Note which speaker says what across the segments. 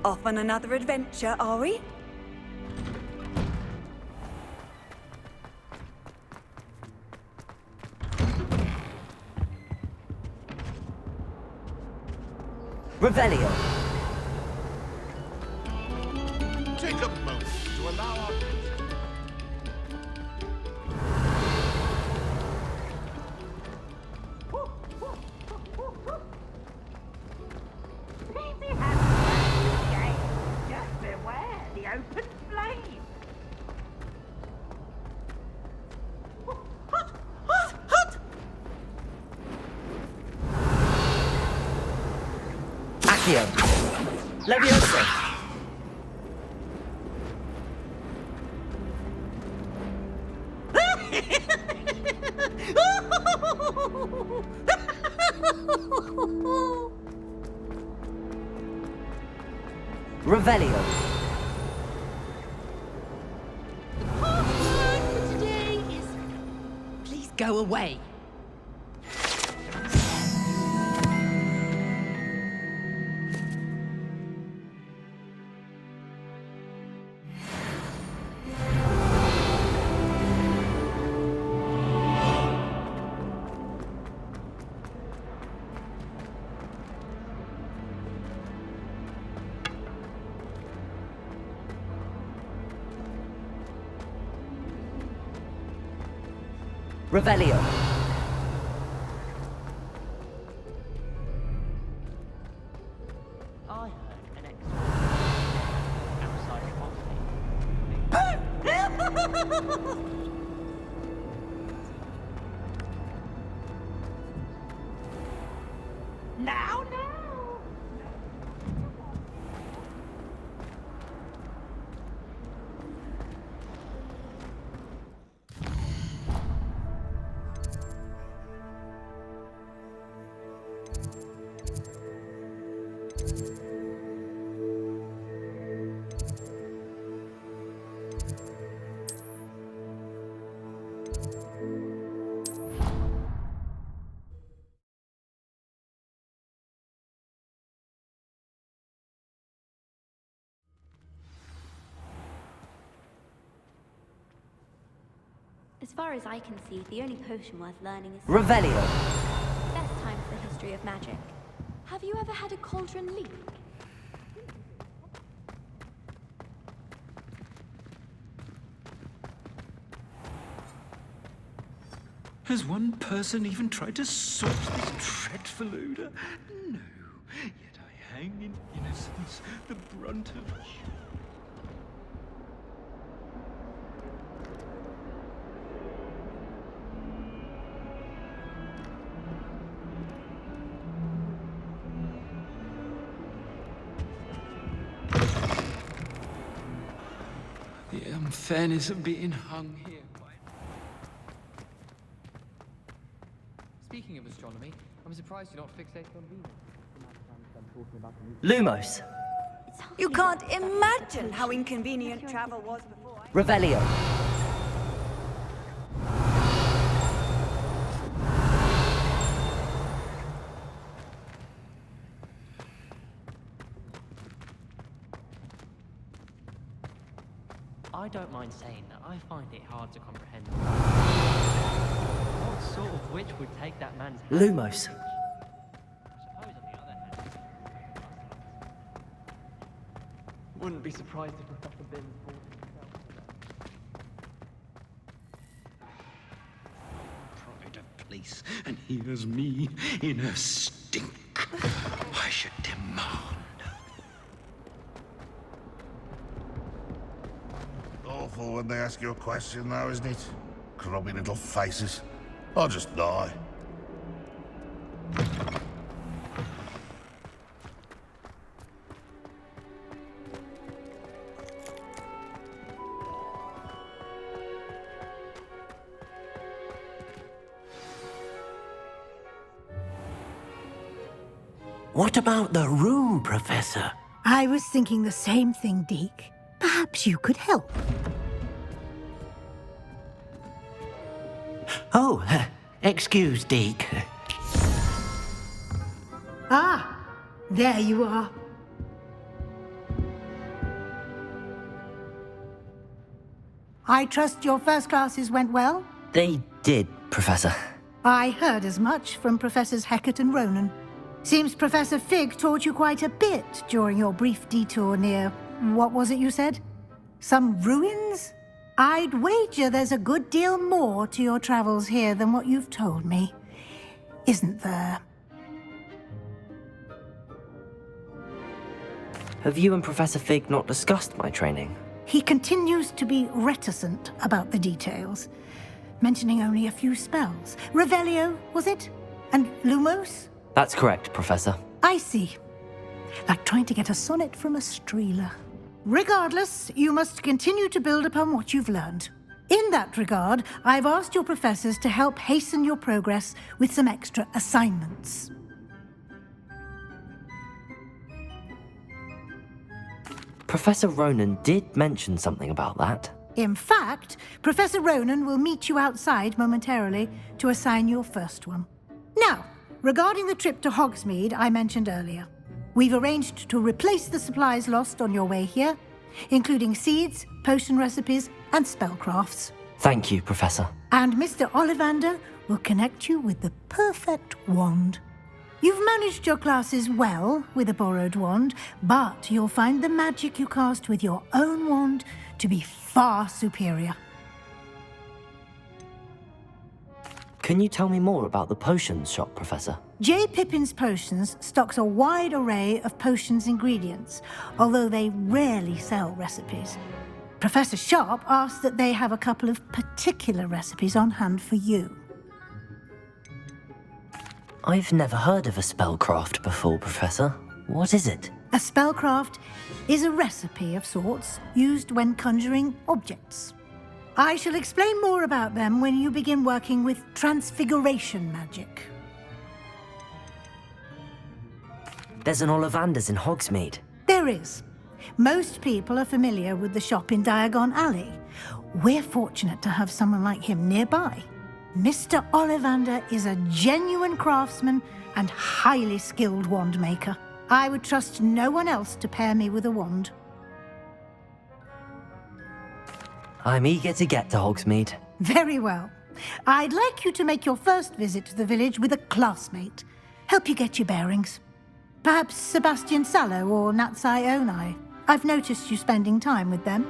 Speaker 1: Off on another adventure, are we?
Speaker 2: Revelio.
Speaker 3: Take a moment to allow our...
Speaker 4: Just beware the open flame.
Speaker 2: Accio. Leviosa. Revelio.
Speaker 5: The password for today is... Please go away.
Speaker 2: Revelio.
Speaker 6: I heard an extra outside coffee.
Speaker 4: Now.
Speaker 7: As far as I can see, the only potion worth learning is
Speaker 2: Revelio.
Speaker 7: best time for the history of magic. Have you ever had a cauldron leak?
Speaker 8: Has one person even tried to sort this dreadful odor? No. Yet I hang in innocence the brunt of... The unfairness of being hung here.
Speaker 6: Speaking of astronomy, I'm surprised you're not fixated on Venus.
Speaker 2: Lumos.
Speaker 1: You can't imagine how inconvenient travel was before.
Speaker 2: Revelio.
Speaker 6: I don't mind saying that I find it hard to comprehend. What sort of witch would take that man's hand?
Speaker 2: Lumos.
Speaker 6: I suppose, on the other hand, wouldn't be surprised if Professor Binns bought himself.
Speaker 8: Pride of place, and here's me in a stink. I should demand.
Speaker 3: Awful when they ask you a question, though, isn't it? Grubby little faces. I'll just die.
Speaker 9: What about the room, Professor?
Speaker 10: I was thinking the same thing, Deke. Perhaps you could help.
Speaker 9: Oh, excuse, Deke.
Speaker 10: Ah, there you are. I trust your first classes went well?
Speaker 2: They did, Professor.
Speaker 10: I heard as much from Professors Hecat and Ronan. Seems Professor Fig taught you quite a bit during your brief detour near... what was it you said? Some ruins? I'd wager there's a good deal more to your travels here than what you've told me. Isn't there?
Speaker 2: Have you and Professor Fig not discussed my training?
Speaker 10: He continues to be reticent about the details, mentioning only a few spells. Revelio, was it? And Lumos?
Speaker 2: That's correct, Professor.
Speaker 10: I see. Like trying to get a sonnet from a streeler. Regardless, you must continue to build upon what you've learned. In that regard, I've asked your professors to help hasten your progress with some extra assignments.
Speaker 2: Professor Ronan did mention something about that.
Speaker 10: In fact, Professor Ronan will meet you outside momentarily to assign your first one. Now, regarding the trip to Hogsmeade I mentioned earlier, we've arranged to replace the supplies lost on your way here, including seeds, potion recipes, and spellcrafts.
Speaker 2: Thank you, Professor.
Speaker 10: And Mr. Ollivander will connect you with the perfect wand. You've managed your classes well with a borrowed wand, but you'll find the magic you cast with your own wand to be far superior.
Speaker 2: Can you tell me more about the potions shop, Professor?
Speaker 10: J. Pippin's Potions stocks a wide array of potions ingredients, although they rarely sell recipes. Professor Sharp asked that they have a couple of particular recipes on hand for you.
Speaker 2: I've never heard of a spellcraft before, Professor. What is it?
Speaker 10: A spellcraft is a recipe of sorts used when conjuring objects. I shall explain more about them when you begin working with transfiguration magic.
Speaker 2: There's an Ollivander's in Hogsmeade.
Speaker 10: There is. Most people are familiar with the shop in Diagon Alley. We're fortunate to have someone like him nearby. Mr. Ollivander is a genuine craftsman and highly skilled wand maker. I would trust no one else to pair me with a wand.
Speaker 2: I'm eager to get to Hogsmeade.
Speaker 10: Very well. I'd like you to make your first visit to the village with a classmate. Help you get your bearings. Perhaps Sebastian Sallow or Natsai Onai. I've noticed you spending time with them.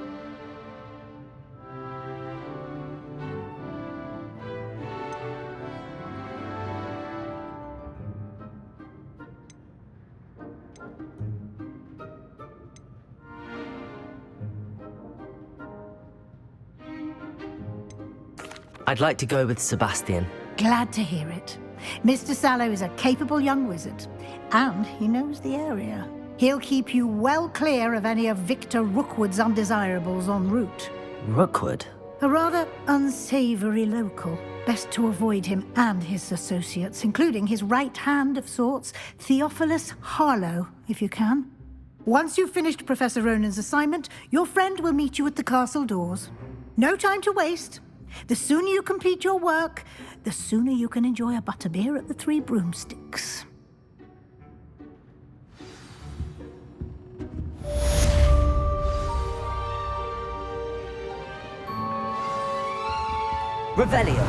Speaker 2: I'd like to go with Sebastian.
Speaker 10: Glad to hear it. Mr. Sallow is a capable young wizard, and he knows the area. He'll keep you well clear of any of Victor Rookwood's undesirables en route.
Speaker 2: Rookwood?
Speaker 10: A rather unsavory local. Best to avoid him and his associates, including his right hand of sorts, Theophilus Harlow, if you can. Once you've finished Professor Ronan's assignment, your friend will meet you at the castle doors. No time to waste. The sooner you complete your work, the sooner you can enjoy a butterbeer at the Three Broomsticks.
Speaker 2: Revelio.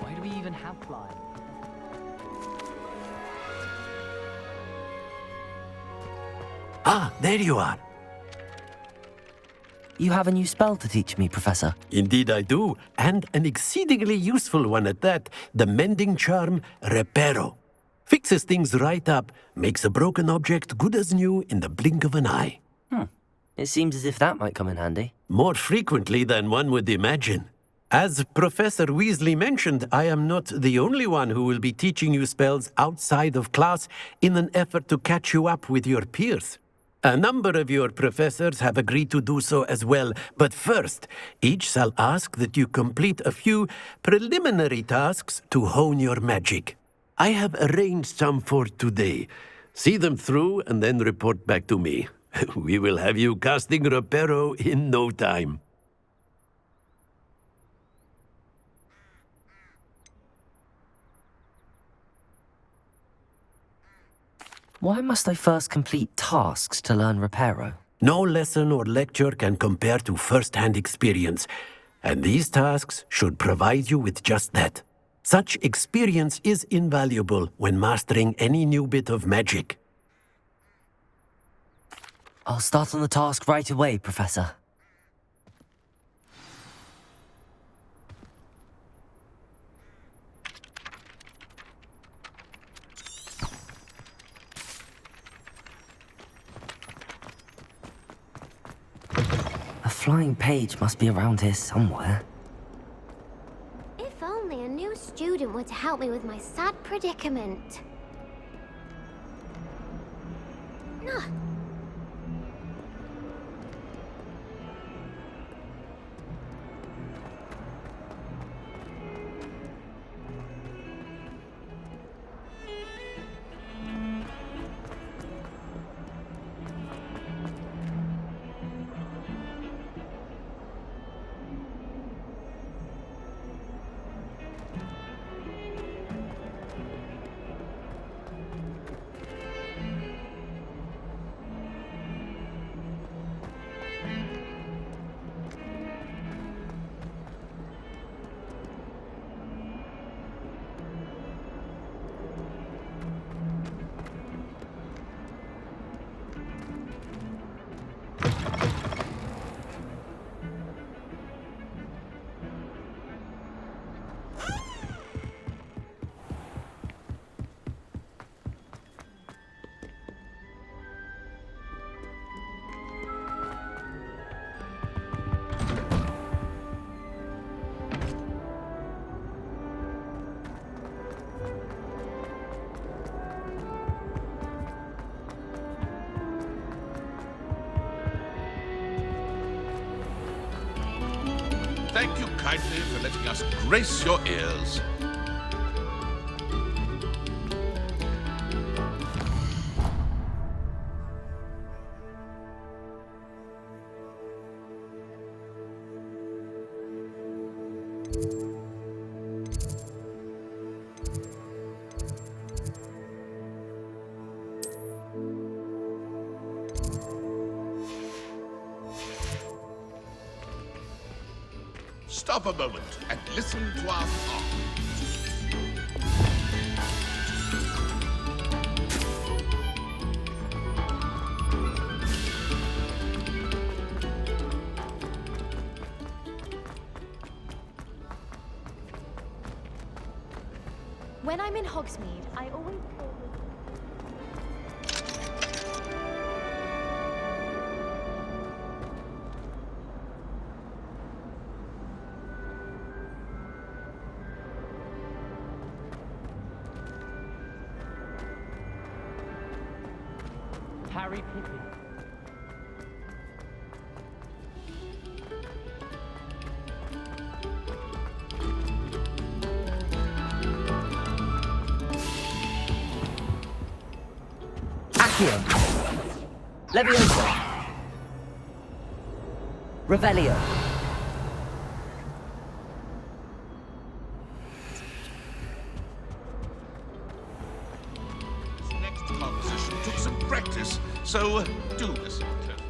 Speaker 6: Why do we even have flying?
Speaker 9: Ah, there you are.
Speaker 2: You have a new spell to teach me, Professor.
Speaker 9: Indeed I do, and an exceedingly useful one at that. The mending charm, Reparo. Fixes things right up, makes a broken object good as new in the blink of an eye.
Speaker 2: It seems as if that might come in handy.
Speaker 9: More frequently than one would imagine. As Professor Weasley mentioned, I am not the only one who will be teaching you spells outside of class in an effort to catch you up with your peers. A number of your professors have agreed to do so as well, but first, each shall ask that you complete a few preliminary tasks to hone your magic. I have arranged some for today. See them through and then report back to me. We will have you casting Reparo in no time.
Speaker 2: Why must I first complete tasks to learn Reparo?
Speaker 9: No lesson or lecture can compare to first-hand experience, and these tasks should provide you with just that. Such experience is invaluable when mastering any new bit of magic.
Speaker 2: I'll start on the task right away, Professor. A flying page must be around here somewhere.
Speaker 11: If only a new student were to help me with my sad predicament. Ah.
Speaker 3: Thank you kindly for letting us grace your ears. Stop a moment and listen to our song.
Speaker 7: When I'm in Hogsmeade, I always
Speaker 6: Harry Pippin.
Speaker 2: Accio. Leviosa. Revelio.
Speaker 3: This next composition took some practice, so do listen carefully.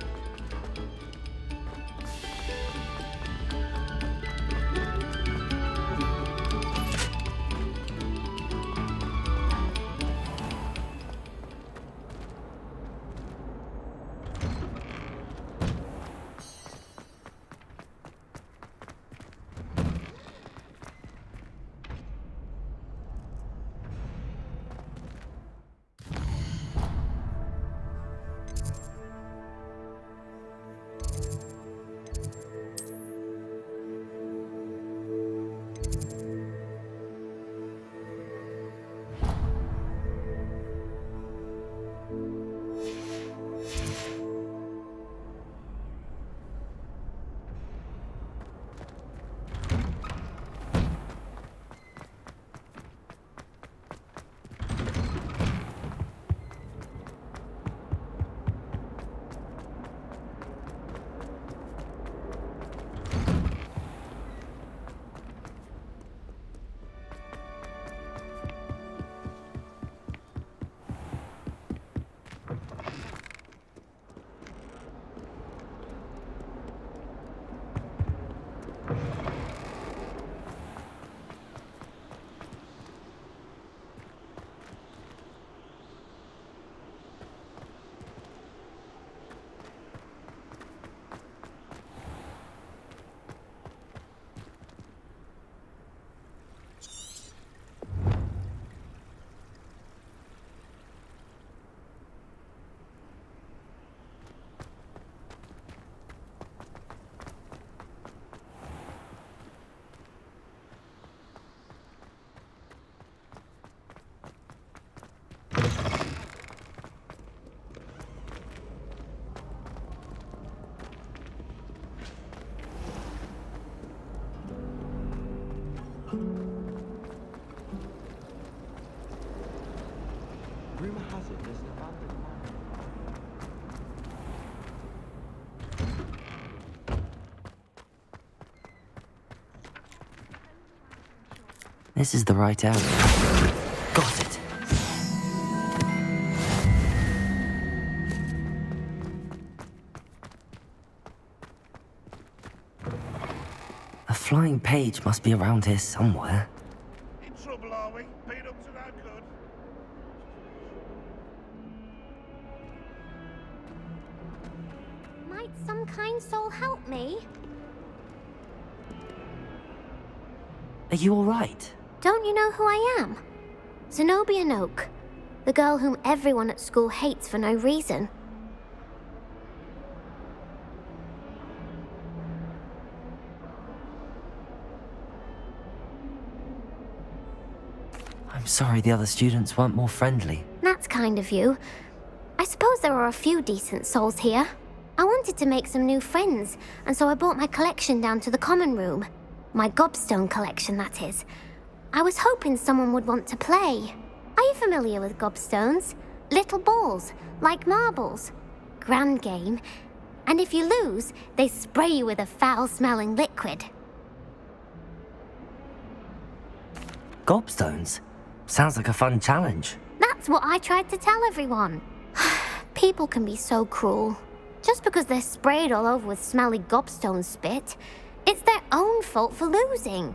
Speaker 6: Rumor has it there's an abandoned mine.
Speaker 2: This is the right area. Got it. A flying page must be around here somewhere.
Speaker 3: In trouble, are we? Beat up to no good.
Speaker 11: Might some kind soul help me?
Speaker 2: Are you all right?
Speaker 11: Don't you know who I am? Zenobia Noak, the girl whom everyone at school hates for no reason.
Speaker 2: I'm sorry the other students weren't more friendly.
Speaker 11: That's kind of you. I suppose there are a few decent souls here. I wanted to make some new friends, and so I brought my collection down to the common room. My gobstone collection, that is. I was hoping someone would want to play. Are you familiar with gobstones? Little balls, like marbles. Grand game. And if you lose, they spray you with a foul-smelling liquid.
Speaker 2: Gobstones? Sounds like a fun challenge.
Speaker 11: That's what I tried to tell everyone. People can be so cruel. Just because they're sprayed all over with smelly gobstone spit, it's their own fault for losing.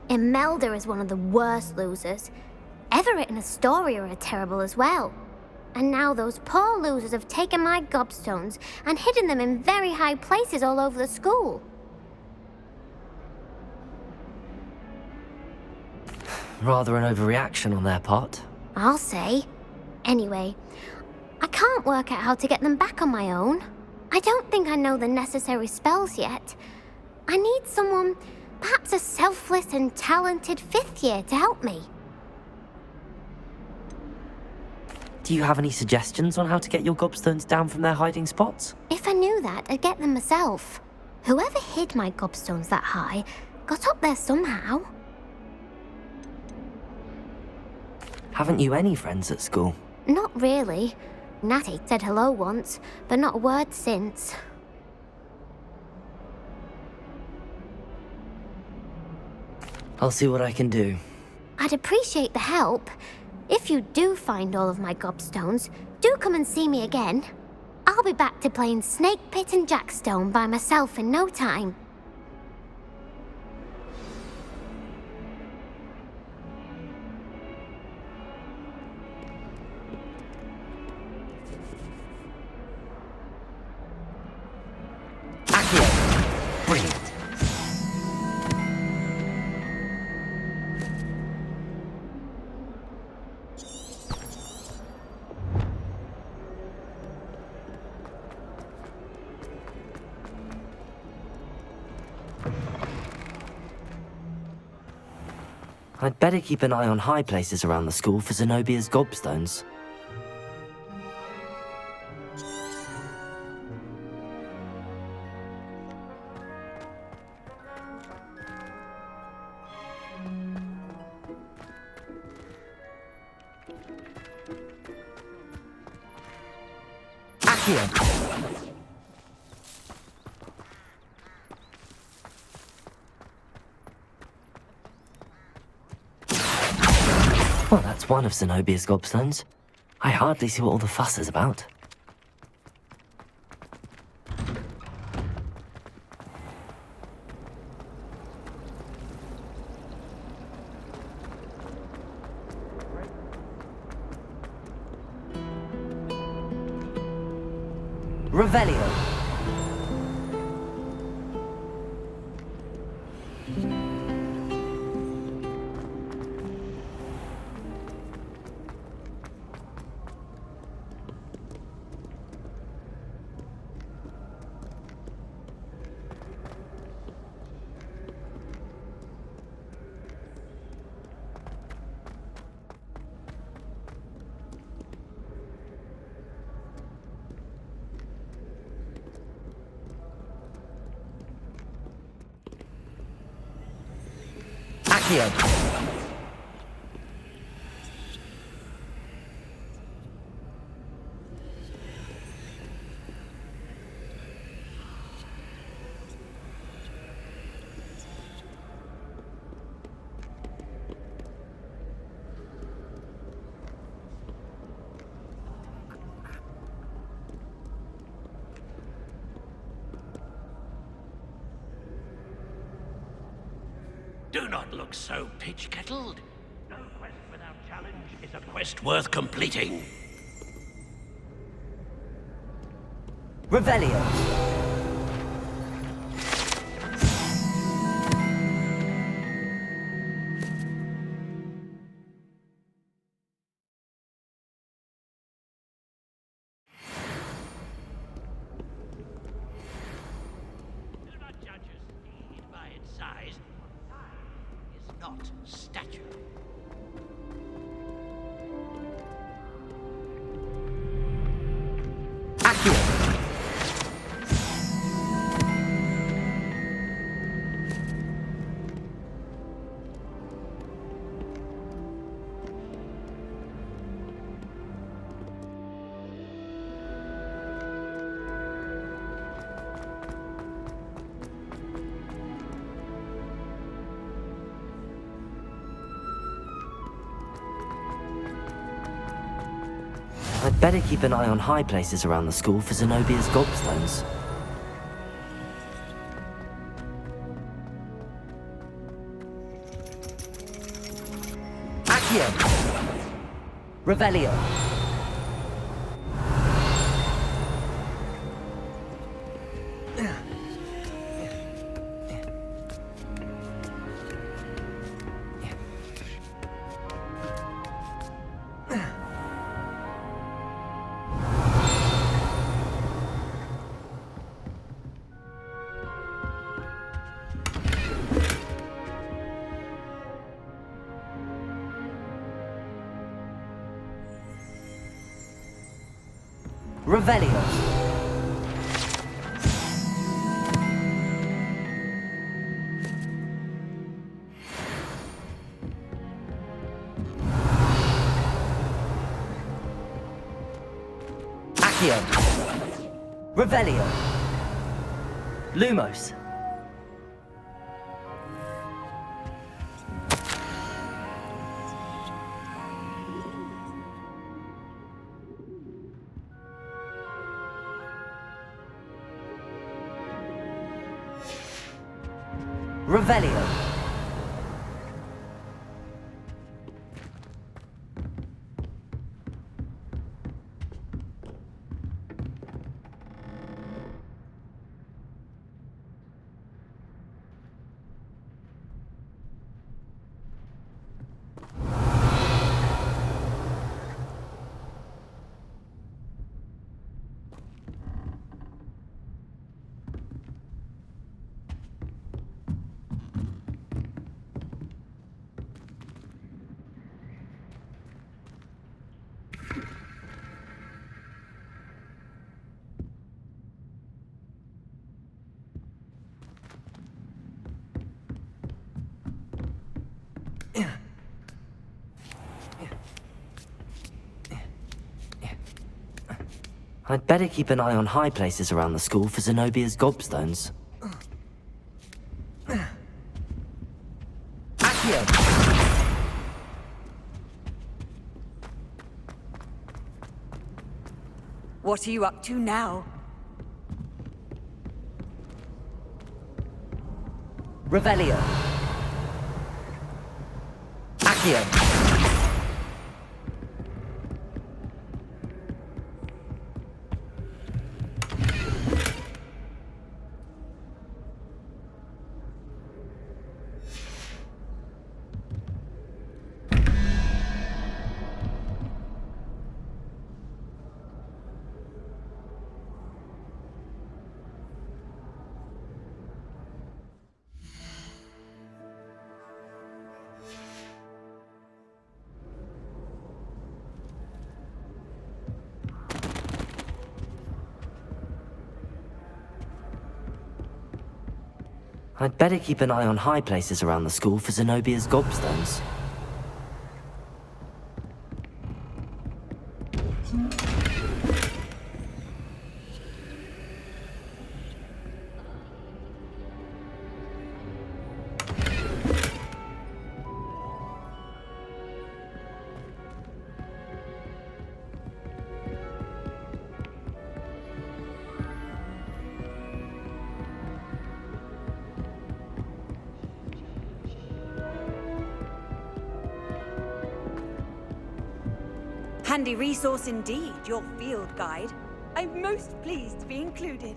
Speaker 11: Imelda is one of the worst losers. Everett and Astoria are terrible as well. And now those poor losers have taken my gobstones and hidden them in very high places all over the school.
Speaker 2: Rather an overreaction on their part.
Speaker 11: I'll say. Anyway, I can't work out how to get them back on my own. I don't think I know the necessary spells yet. I need someone, perhaps a selfless and talented 5th year to help me.
Speaker 2: Do you have any suggestions on how to get your gobstones down from their hiding spots?
Speaker 11: If I knew that, I'd get them myself. Whoever hid my gobstones that high got up there somehow.
Speaker 2: Haven't you any friends at school?
Speaker 11: Not really. Natty said hello once, but not a word since.
Speaker 2: I'll see what I can do.
Speaker 11: I'd appreciate the help. If you do find all of my gobstones, do come and see me again. I'll be back to playing Snake Pit and Jackstone by myself in no time.
Speaker 2: Accio! Brilliant. I'd better keep an eye on high places around the school for Zenobia's gobstones. Accio! Well, that's one of Zenobia's gobstones. I hardly see what all the fuss is about. Revelio! Accio!
Speaker 9: Do not look so pitch-kettled. No quest without challenge is a quest worth completing.
Speaker 2: Revelio!
Speaker 9: Do not judge a steed by its size. Size is not stature.
Speaker 2: Accio! I'd better keep an eye on high places around the school for Zenobia's gobstones. Accio! Revelio! Revelio. Accio. Revelio. Lumos. Revelio. I'd better keep an eye on high places around the school for Zenobia's gobstones. Accio!
Speaker 1: What are you up to now?
Speaker 2: Revelio. Accio. I'd better keep an eye on high places around the school for Zenobia's gobstones.
Speaker 1: Handy resource indeed, your field guide. I'm most pleased to be included.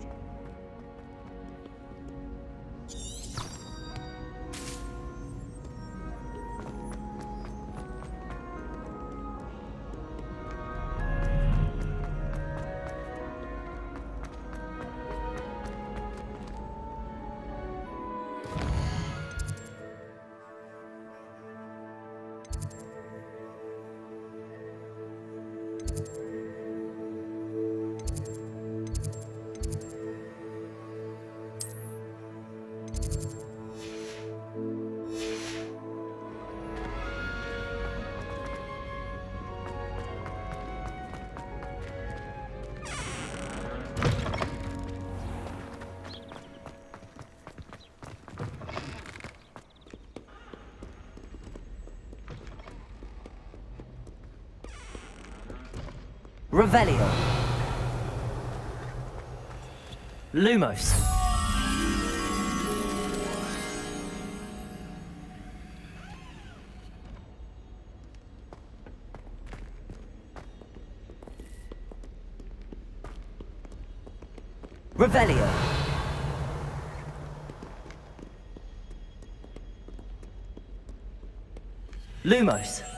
Speaker 2: Revelio. Lumos. Revelio. Lumos.